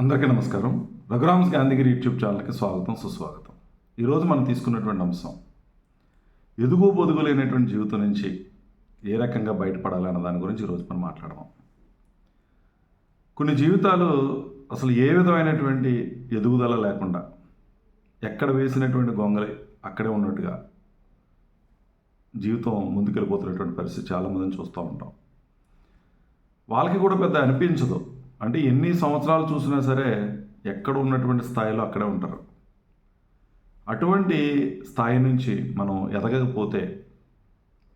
అందరికీ నమస్కారం. రఘురామ్స్ గాంధీగిరి యూట్యూబ్ ఛానల్కి స్వాగతం, సుస్వాగతం. ఈరోజు మనం తీసుకున్నటువంటి అంశం ఎదుగు పొదుగు లేనటువంటి జీవితం నుంచి ఏ రకంగా బయటపడాలి అన్న దాని గురించి ఈరోజు మనం మాట్లాడదాం. కొన్ని జీవితాలు అసలు ఏ విధమైనటువంటి ఎదుగుదల లేకుండా ఎక్కడ వేసినటువంటి గొంగలి అక్కడే ఉన్నట్టుగా జీవితం ముందుకెళ్ళిపోతున్నటువంటి పరిస్థితి చాలామందిని చూస్తూ ఉంటాం. వాళ్ళకి కూడా పెద్ద అనిపించదు. అంటే ఎన్ని సంవత్సరాలు చూసినా సరే ఎక్కడ ఉన్నటువంటి స్థాయిలో అక్కడే ఉంటారు. అటువంటి స్థాయి నుంచి మనం ఎదగకపోతే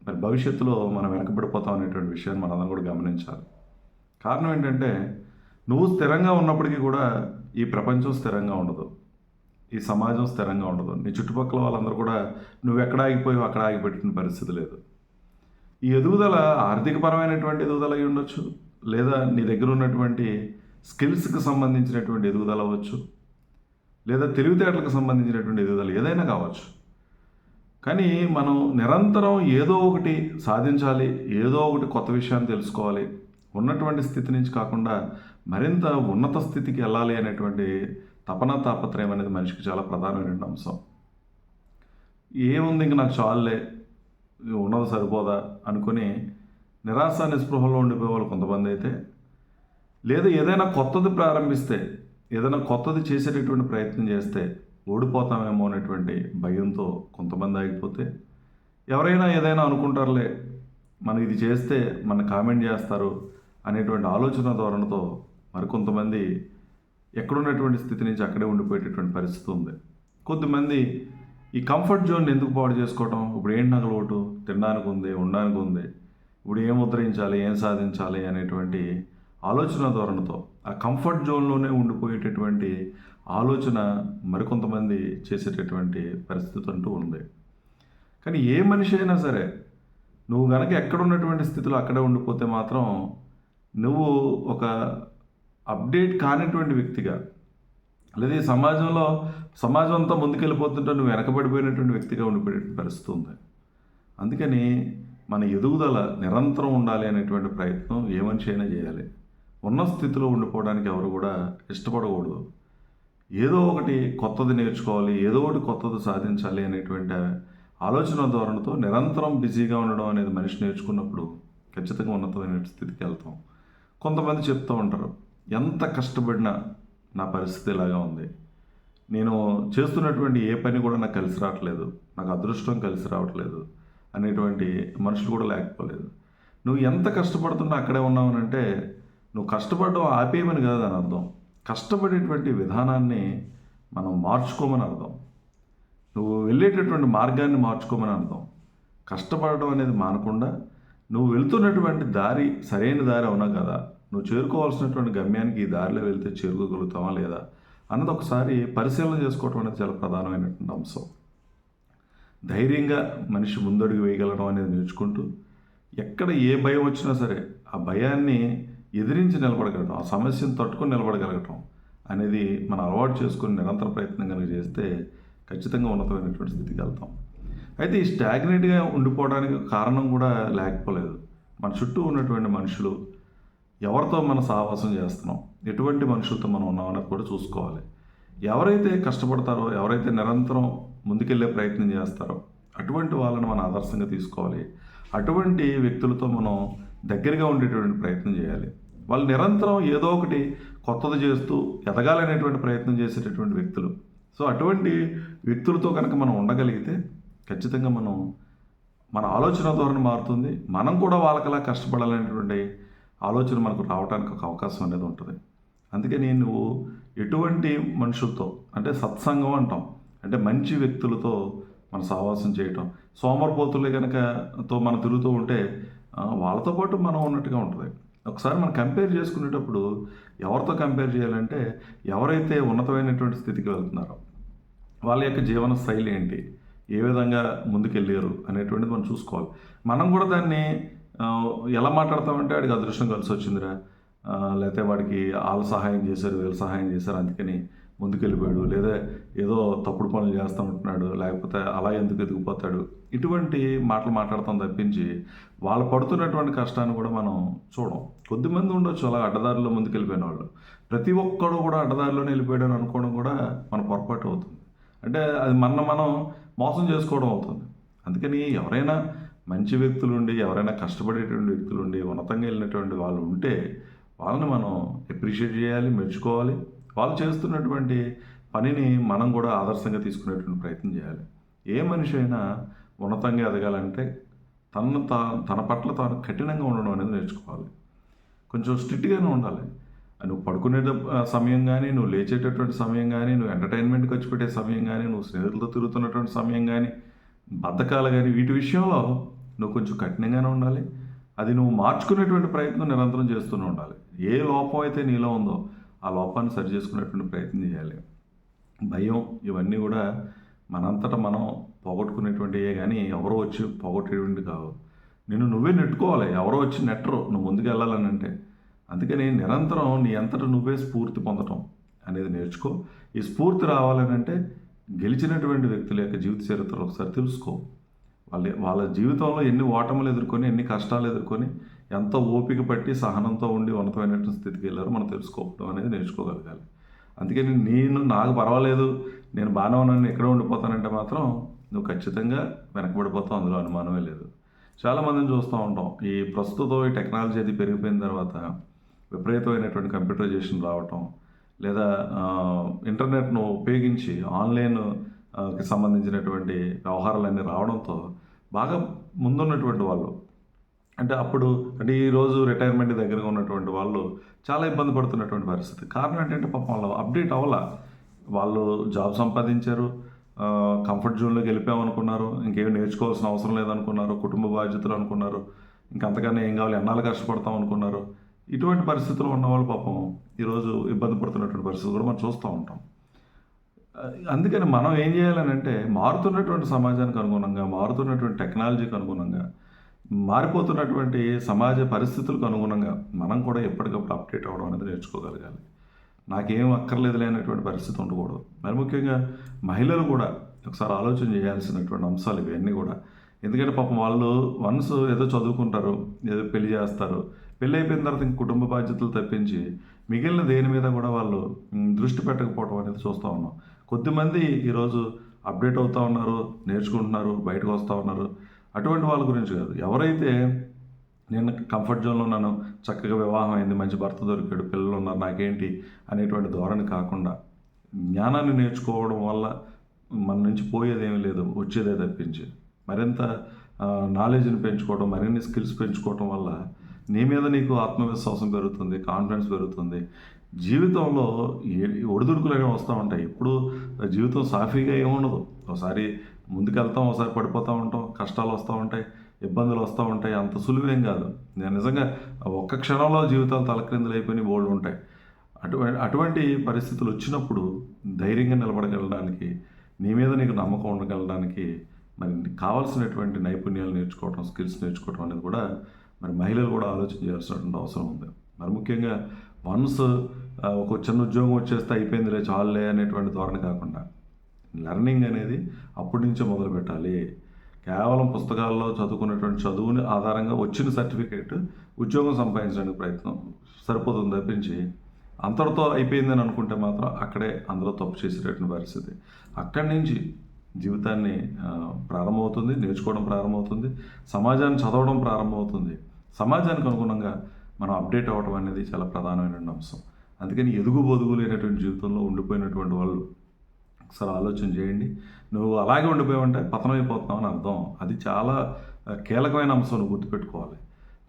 మరి భవిష్యత్తులో మనం వెనకబడిపోతాం అనేటువంటి విషయాన్ని మనందరం కూడా గమనించాలి. కారణం ఏంటంటే నువ్వు స్థిరంగా ఉన్నప్పటికీ కూడా ఈ ప్రపంచం స్థిరంగా ఉండదు, ఈ సమాజం స్థిరంగా ఉండదు. నీ చుట్టుపక్కల వాళ్ళందరూ కూడా నువ్వు ఎక్కడ ఆగిపోయి అక్కడ ఆగిపెట్టిన పరిస్థితి లేదు. ఈ ఎదుగుదల ఆర్థికపరమైనటువంటి ఎదుగుదల అయి ఉండొచ్చు, లేదా నీ దగ్గర ఉన్నటువంటి స్కిల్స్కి సంబంధించినటువంటి ఎదుగుదల అవ్వచ్చు, లేదా తెలివితేటలకు సంబంధించినటువంటి ఎదుగుదల ఏదైనా కావచ్చు. కానీ మనం నిరంతరం ఏదో ఒకటి సాధించాలి, ఏదో ఒకటి కొత్త విషయాన్ని తెలుసుకోవాలి, ఉన్నటువంటి స్థితి నుంచి కాకుండా మరింత ఉన్నత స్థితికి వెళ్ళాలి అనేటువంటి తపన తాపత్రయం అనేది మనిషికి చాలా ప్రధానమైన అంశం. ఏముంది ఇంక నాకు చాలులే, ఉన్నది సరిపోదా అనుకుని నిరాశ నిస్పృహలో ఉండిపోయే వాళ్ళు కొంతమంది అయితే, లేదా ఏదైనా కొత్తది ప్రారంభిస్తే, ఏదైనా కొత్తది చేసేటటువంటి ప్రయత్నం చేస్తే ఓడిపోతామేమో అనేటువంటి భయంతో కొంతమంది ఆగిపోతే, ఎవరైనా ఏదైనా అనుకుంటారులే మనం ఇది చేస్తే మన కామెంట్ చేస్తారు అనేటువంటి ఆలోచన ధోరణితో మరికొంతమంది ఎక్కడున్నటువంటి స్థితి నుంచి అక్కడే ఉండిపోయేటటువంటి పరిస్థితి ఉంది. కొద్దిమంది ఈ కంఫర్ట్ జోన్ ఎందుకు పాడు చేసుకోవటం, ఇప్పుడు ఏంటి నాకు లోటు, తినడానికి ఉంది, ఉండడానికి ఉంది, ఇప్పుడు ఏం ఉద్ధరించాలి, ఏం సాధించాలి అనేటువంటి ఆలోచన ధోరణితో ఆ కంఫర్ట్ జోన్లోనే ఉండిపోయేటటువంటి ఆలోచన మరికొంతమంది చేసేటటువంటి పరిస్థితి అంటూ ఉంది. కానీ ఏ మనిషి అయినా సరే నువ్వు కనుక ఎక్కడున్నటువంటి స్థితిలో అక్కడే ఉండిపోతే మాత్రం నువ్వు ఒక అప్డేట్ కానిటువంటి వ్యక్తిగా, లేదా ఈ సమాజం అంతా ముందుకెళ్ళిపోతుంటే నువ్వు వెనకబడిపోయినటువంటి వ్యక్తిగా ఉండిపోయేటువంటి పరిస్థితి ఉంది. అందుకని మన ఎదుగుదల నిరంతరం ఉండాలి అనేటువంటి ప్రయత్నం ఏ మనిషి అయినా చేయాలి. ఉన్న స్థితిలో ఉండిపోవడానికి ఎవరు కూడా ఇష్టపడకూడదు. ఏదో ఒకటి కొత్తది నేర్చుకోవాలి, ఏదో ఒకటి కొత్తది సాధించాలి అనేటువంటి ఆలోచన ధోరణితో నిరంతరం బిజీగా ఉండడం అనేది మనిషి నేర్చుకున్నప్పుడు ఖచ్చితంగా ఉన్నతమైన స్థితికి వెళ్తాం. కొంతమంది చెప్తూ ఉంటారు, ఎంత కష్టపడినా నా పరిస్థితి ఇలాగా ఉంది, నేను చేస్తున్నటువంటి ఏ పని కూడా నాకు కలిసి రావట్లేదు, నాకు అదృష్టం కలిసి రావట్లేదు అనేటువంటి మనుషులు కూడా లేకపోలేదు. నువ్వు ఎంత కష్టపడుతున్నా అక్కడే ఉన్నావనంటే నువ్వు కష్టపడడం ఆపేయమని కాదు అని అర్థం. కష్టపడేటువంటి విధానాన్ని మనం మార్చుకోమని అర్థం. నువ్వు వెళ్ళేటటువంటి మార్గాన్ని మార్చుకోమని అర్థం. కష్టపడడం అనేది మానకుండా నువ్వు వెళ్తున్నటువంటి దారి సరైన దారి అవునా కదా, నువ్వు చేరుకోవాల్సినటువంటి గమ్యానికి ఈ దారిలో వెళ్తే చేరుకోగలుగుతావా లేదా అన్నది ఒకసారి పరిశీలన చేసుకోవటం అనేది చాలా ప్రధానమైనటువంటి అంశం. ధైర్యంగా మనిషి ముందడుగు వేయగలడం అనేది నేర్చుకుంటూ ఎక్కడ ఏ భయం వచ్చినా సరే ఆ భయాన్ని ఎదిరించి నిలబడగలగటం, ఆ సమస్యను తట్టుకొని నిలబడగలగటం అనేది మనం అలవాటు చేసుకుని నిరంతర ప్రయత్నం కనుక చేస్తే ఖచ్చితంగా ఉన్నతమైనటువంటి స్థితికి వెళ్తాం. అయితే ఈ స్టాగ్నేట్గా ఉండిపోవడానికి కారణం కూడా లేకపోలేదు. మన చుట్టూ ఉన్నటువంటి మనుషులు, ఎవరితో మనం సహవాసం చేస్తున్నాం, ఎటువంటి మనుషులతో మనం ఉన్నామన్నది కూడా చూసుకోవాలి. ఎవరైతే కష్టపడతారో, ఎవరైతే నిరంతరం ముందుకెళ్ళే ప్రయత్నం చేస్తారో అటువంటి వాళ్ళని మనం ఆదర్శంగా తీసుకోవాలి. అటువంటి వ్యక్తులతో మనం దగ్గరగా ఉండేటువంటి ప్రయత్నం చేయాలి. వాళ్ళు నిరంతరం ఏదో ఒకటి కొత్తది చేస్తూ ఎదగాలనేటువంటి ప్రయత్నం చేసేటటువంటి వ్యక్తులు. సో అటువంటి వ్యక్తులతో కనుక మనం ఉండగలిగితే ఖచ్చితంగా మన ఆలోచన ధోరణి మారుతుంది. మనం కూడా వాళ్ళకలా కష్టపడాలనేటువంటి ఆలోచన మనకు రావడానికి ఒక అవకాశం అనేది ఉంటుంది. అందుకని నువ్వు ఎటువంటి మనుషులతో, అంటే సత్సంగం అంటాం, అంటే మంచి వ్యక్తులతో మన సహవాసం చేయటం. సోమరిపోతులే కనుకతో మనం తిరుగుతూ ఉంటే వాళ్ళతో పాటు మనం ఉన్నట్టుగా ఉంటుంది. ఒకసారి మనం కంపేర్ చేసుకునేటప్పుడు ఎవరితో కంపేర్ చేయాలంటే ఎవరైతే ఉన్నతమైనటువంటి స్థితికి వెళ్తున్నారో వాళ్ళ యొక్క జీవన శైలి ఏంటి, ఏ విధంగా ముందుకెళ్ళారు అనేటువంటిది మనం చూసుకోవాలి. మనం కూడా దాన్ని ఎలా మాట్లాడతామంటే వాడికి అదృష్టం కలిసి వచ్చిందిరా, లేకపోతే వాడికి వాళ్ళు సహాయం చేశారు, వీళ్ళు సహాయం చేశారు, అందుకని ముందుకెళ్ళిపోయాడు, లేదా ఏదో తప్పుడు పనులు చేస్తూ ఉంటున్నాడు, లేకపోతే అలా ఎందుకు ఎదిగిపోతాడు, ఇటువంటి మాటలు మాట్లాడతాం తప్పించి వాళ్ళు పడుతున్నటువంటి కష్టాన్ని కూడా మనం చూడం. కొద్దిమంది ఉండొచ్చు అలా అడ్డదారిలో ముందుకెళ్ళిపోయిన వాళ్ళు. ప్రతి ఒక్కడు కూడా అడ్డదారిలోనే వెళ్ళిపోయాడని అనుకోవడం కూడా మన పొరపాటు అవుతుంది. అంటే అది మనం మోసం చేసుకోవడం అవుతుంది. అందుకని ఎవరైనా మంచి వ్యక్తులుండి, ఎవరైనా కష్టపడేటువంటి వ్యక్తులుండి, ఉన్నతంగా వెళ్ళినటువంటి వాళ్ళు ఉంటే వాళ్ళని మనం అప్రిషియేట్ చేయాలి, మెచ్చుకోవాలి. వాళ్ళు చేస్తున్నటువంటి పనిని మనం కూడా ఆదర్శంగా తీసుకునేటువంటి ప్రయత్నం చేయాలి. ఏ మనిషి అయినా ఉన్నతంగా ఎదగాలంటే తన పట్ల తాను కఠినంగా ఉండడం అనేది నేర్చుకోవాలి. కొంచెం స్ట్రిక్ట్గానే ఉండాలి. నువ్వు పడుకునే సమయం కానీ, నువ్వు లేచేటటువంటి సమయం కానీ, నువ్వు ఎంటర్టైన్మెంట్ ఖర్చు పెట్టే సమయం కానీ, నువ్వు స్నేహితులతో తిరుగుతున్నటువంటి సమయం కానీ, బద్ధకాలు కానీ, వీటి విషయంలో నువ్వు కొంచెం కఠినంగానే ఉండాలి. అది నువ్వు మార్చుకునేటువంటి ప్రయత్నం నిరంతరం చేస్తూనే ఉండాలి. ఏ లోపం అయితే నీలో ఉందో ఆ లోపాన్ని సరి చేసుకునేటువంటి ప్రయత్నం చేయాలి. భయం ఇవన్నీ కూడా మనంతటా మనం పోగొట్టుకునేటువంటివే కానీ ఎవరో వచ్చి పోగొట్టేటువంటి కావు. నువ్వే నెట్టుకోవాలి. ఎవరో వచ్చి నెట్టరు నువ్వు ముందుకు వెళ్ళాలని అంటే. అందుకని నిరంతరం నీ అంతటా నువ్వే స్ఫూర్తి పొందటం అనేది నేర్చుకో. ఈ స్ఫూర్తి రావాలని అంటే గెలిచినటువంటి వ్యక్తుల యొక్క జీవిత చరిత్రలు ఒకసారి తెలుసుకో. వాళ్ళ జీవితంలో ఎన్ని ఓటములు ఎదుర్కొని, ఎన్ని కష్టాలు ఎదుర్కొని, ఎంత ఓపిక పట్టి సహనంతో ఉండి ఉన్నతమైనటువంటి స్థితికి వెళ్ళారో మనం తెలుసుకోవడం అనేది నేర్చుకోగలగాలి. అందుకని నాకు పర్వాలేదు, నేను బాగానే ఉన్నాను, ఎక్కడ ఉండిపోతానంటే మాత్రం నువ్వు ఖచ్చితంగా వెనకబడిపోతావు, అందులో అనుమానమే లేదు. చాలామందిని చూస్తూ ఉంటాం. ఈ ప్రస్తుతం ఈ టెక్నాలజీ అది పెరిగిపోయిన తర్వాత విపరీతమైనటువంటి కంప్యూటరైజేషన్ రావటం, లేదా ఇంటర్నెట్ను ఉపయోగించి ఆన్లైన్కి సంబంధించినటువంటి వ్యవహారాలన్నీ రావడంతో బాగా ముందున్నటువంటి వాళ్ళు, అంటే ఈరోజు రిటైర్మెంట్ దగ్గరగా ఉన్నటువంటి వాళ్ళు చాలా ఇబ్బంది పడుతున్నటువంటి పరిస్థితి. కారణం ఏంటంటే పాపం వాళ్ళు అప్డేట్ అవ్వాల. వాళ్ళు జాబ్ సంపాదించారు, కంఫర్ట్ జోన్లోకి వెళ్ళిపోయామనుకున్నారు, ఇంకేం నేర్చుకోవాల్సిన అవసరం లేదనుకున్నారు, కుటుంబ బాధ్యతలు అనుకున్నారు, ఇంకంతకన్నా ఏం కావాలి, ఎన్నాళ్ళు కష్టపడతాం అనుకున్నారు. ఇటువంటి పరిస్థితుల్లో ఉన్నవాళ్ళు పాపం ఈరోజు ఇబ్బంది పడుతున్నటువంటి పరిస్థితులు కూడా మనం చూస్తూ ఉంటాం. అందుకని మనం ఏం చేయాలని అంటే మారుతున్నటువంటి సమాజానికి అనుగుణంగా, మారుతున్నటువంటి టెక్నాలజీకి అనుగుణంగా, మారిపోతున్నటువంటి సమాజ పరిస్థితులకు అనుగుణంగా మనం కూడా ఎప్పటికప్పుడు అప్డేట్ అవ్వడం అనేది నేర్చుకోగలగాలి. నాకేం అక్కర్లేదు లేనటువంటి పరిస్థితి ఉండకూడదు. మరి ముఖ్యంగా మహిళలు కూడా ఒకసారి ఆలోచన చేయాల్సినటువంటి అంశాలు ఇవన్నీ కూడా. ఎందుకంటే పాపం వాళ్ళు వన్స్ ఏదో చదువుకుంటారు, ఏదో పెళ్లి చేస్తారు, పెళ్ళి అయిపోయిన తర్వాత ఇంక కుటుంబ బాధ్యతలు తప్పించి మిగిలిన దేని మీద కూడా వాళ్ళు దృష్టి పెట్టకపోవడం అనేది చూస్తూ ఉన్నాం. కొద్దిమంది ఈరోజు అప్డేట్ అవుతూ ఉన్నారు, నేర్చుకుంటున్నారు, బయటకు వస్తూ ఉన్నారు. అటువంటి వాళ్ళ గురించి కాదు. ఎవరైతే నేను కంఫర్ట్ జోన్లో ఉన్నాను, చక్కగా వివాహం అయింది, మంచి భర్త దొరికాడు, పిల్లలు ఉన్నారు, నాకేంటి అనేటువంటి ధోరణి కాకుండా జ్ఞానాన్ని నేర్చుకోవడం వల్ల మన నుంచి పోయేదేమీ లేదు, వచ్చేదే తప్పించి మరింత నాలెడ్జ్ని పెంచుకోవడం, మరిన్ని స్కిల్స్ పెంచుకోవడం వల్ల నీ మీద నీకు ఆత్మవిశ్వాసం పెరుగుతుంది, కాన్ఫిడెన్స్ పెరుగుతుంది. జీవితంలో ఒడిదుడుకులు అనేవి వస్తూ ఉంటాయి. ఇప్పుడు జీవితం సాఫీగా ఏముండదు. ఒకసారి ముందుకెళ్తాం, ఒకసారి పడిపోతూ ఉంటాం, కష్టాలు వస్తూ ఉంటాయి, ఇబ్బందులు వస్తూ ఉంటాయి. అంత సులువేం కాదు. నేను నిజంగా ఒక్క క్షణంలో జీవితాలు తలక్రిందులు అయిపోయి బోల్డ్ ఉంటాయి. అటువంటి పరిస్థితులు వచ్చినప్పుడు ధైర్యంగా నిలబడగలడానికి, నీ మీద నీకు నమ్మకం ఉండగలడానికి మరి కావాల్సినటువంటి నైపుణ్యాలు నేర్చుకోవడం, స్కిల్స్ నేర్చుకోవడం అనేది కూడా మరి మహిళలు కూడా ఆలోచన చేయాల్సినటువంటి అవసరం ఉంది. మరి ముఖ్యంగా వన్స్ ఒక చిన్న ఉద్యోగం వచ్చేస్తే అయిపోయిందిలే, చాలులే అనేటువంటి ధోరణి కాకుండా లెర్నింగ్ అనేది అప్పటి నుంచే మొదలు పెట్టాలి. కేవలం పుస్తకాల్లో చదువుకున్నటువంటి చదువుని ఆధారంగా వచ్చిన సర్టిఫికేట్ ఉద్యోగం సంపాదించడానికి ప్రయత్నం సరిపోతుంది తప్పించి అంతటితో అయిపోయిందని అనుకుంటే మాత్రం అక్కడే అందరూ తప్పు చేసేటటువంటి పరిస్థితి. అక్కడి నుంచి జీవితాన్ని ప్రారంభమవుతుంది, నేర్చుకోవడం ప్రారంభమవుతుంది, సమాజాన్ని చదవడం ప్రారంభమవుతుంది. సమాజానికి అనుగుణంగా మనం అప్డేట్ అవ్వడం అనేది చాలా ప్రధానమైనటువంటి అంశం. అందుకని ఎదుగు బొదుగు లేనటువంటి జీవితంలో ఉండిపోయినటువంటి వాళ్ళు ఒకసారి ఆలోచన చేయండి. నువ్వు అలాగే ఉండిపోయావంటే పతనం అయిపోతున్నావు అని అర్థం. అది చాలా కీలకమైన అంశం, నువ్వు గుర్తుపెట్టుకోవాలి.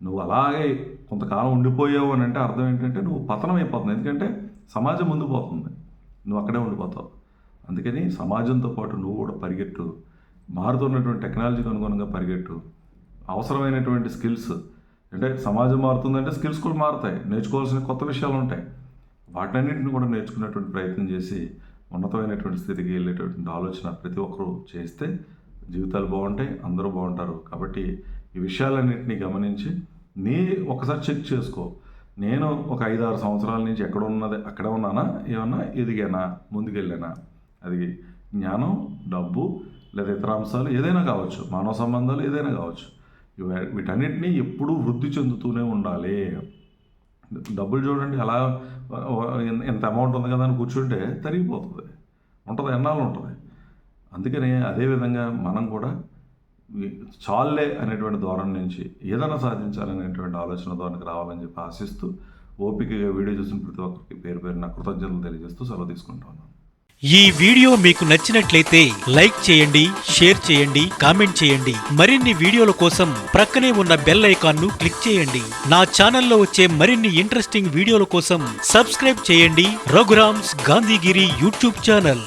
నువ్వు అలాగే కొంతకాలం ఉండిపోయావు అని అంటే అర్థం ఏంటంటే నువ్వు పతనం అయిపోతున్నావు. ఎందుకంటే సమాజం ముందు పోతుంది, నువ్వు అక్కడే ఉండిపోతావు. అందుకని సమాజంతో పాటు నువ్వు కూడా పరిగెట్టు, మారుతున్నటువంటి టెక్నాలజీకి అనుగుణంగా పరిగెట్టు. అవసరమైనటువంటి స్కిల్స్, అంటే సమాజం మారుతుందంటే స్కిల్స్ కూడా మారుతాయి, నేర్చుకోవాల్సిన కొత్త విషయాలు ఉంటాయి. వాటన్నిటిని కూడా నేర్చుకునేటువంటి ప్రయత్నం చేసి ఉన్నతమైనటువంటి స్థితికి వెళ్ళేటటువంటి ఆలోచన ప్రతి ఒక్కరూ చేస్తే జీవితాలు బాగుంటాయి, అందరూ బాగుంటారు. కాబట్టి ఈ విషయాలన్నింటినీ గమనించి ఒకసారి చెక్ చేసుకో. నేను ఒక 5-6 సంవత్సరాల నుంచి ఎక్కడ ఉన్నది అక్కడే ఉన్నానా, ఏమన్నా ఎదిగానా, ముందుకెళ్ళానా? అది జ్ఞానం, డబ్బు లేదా ఇతర అంశాలు ఏదైనా కావచ్చు, మానవ సంబంధాలు ఏదైనా కావచ్చు. వీటన్నిటినీ ఎప్పుడూ వృద్ధి చెందుతూనే ఉండాలి. డబ్బులు చూడండి అలా ఎంత అమౌంట్ ఉంది కదా అని కూర్చుంటే తరిగిపోతుంది, ఉంటుంది, ఎన్నాళ్ళు ఉంటుంది. అందుకని అదేవిధంగా మనం కూడా చాలే అనేటువంటి ధోరణి నుంచి ఏదైనా సాధించాలనేటువంటి ఆలోచన ధోరణికి రావాలని చెప్పి ఆశిస్తూ, ఓపికగా వీడియో చూసిన ప్రతి ఒక్కరికి పేరు పేరున కృతజ్ఞతలు తెలియజేస్తూ సెలవు తీసుకుంటాను. ఈ వీడియో మీకు నచ్చినట్లయితే లైక్ చేయండి, షేర్ చేయండి, కామెంట్ చేయండి. మరిన్ని వీడియోల కోసం ప్రక్కనే ఉన్న బెల్ ఐకాన్ ను క్లిక్ చేయండి. నా ఛానల్లో వచ్చే మరిన్ని ఇంట్రెస్టింగ్ వీడియోల కోసం సబ్స్క్రైబ్ చేయండి రఘురామ్స్ గాంధీగిరి యూట్యూబ్ ఛానల్.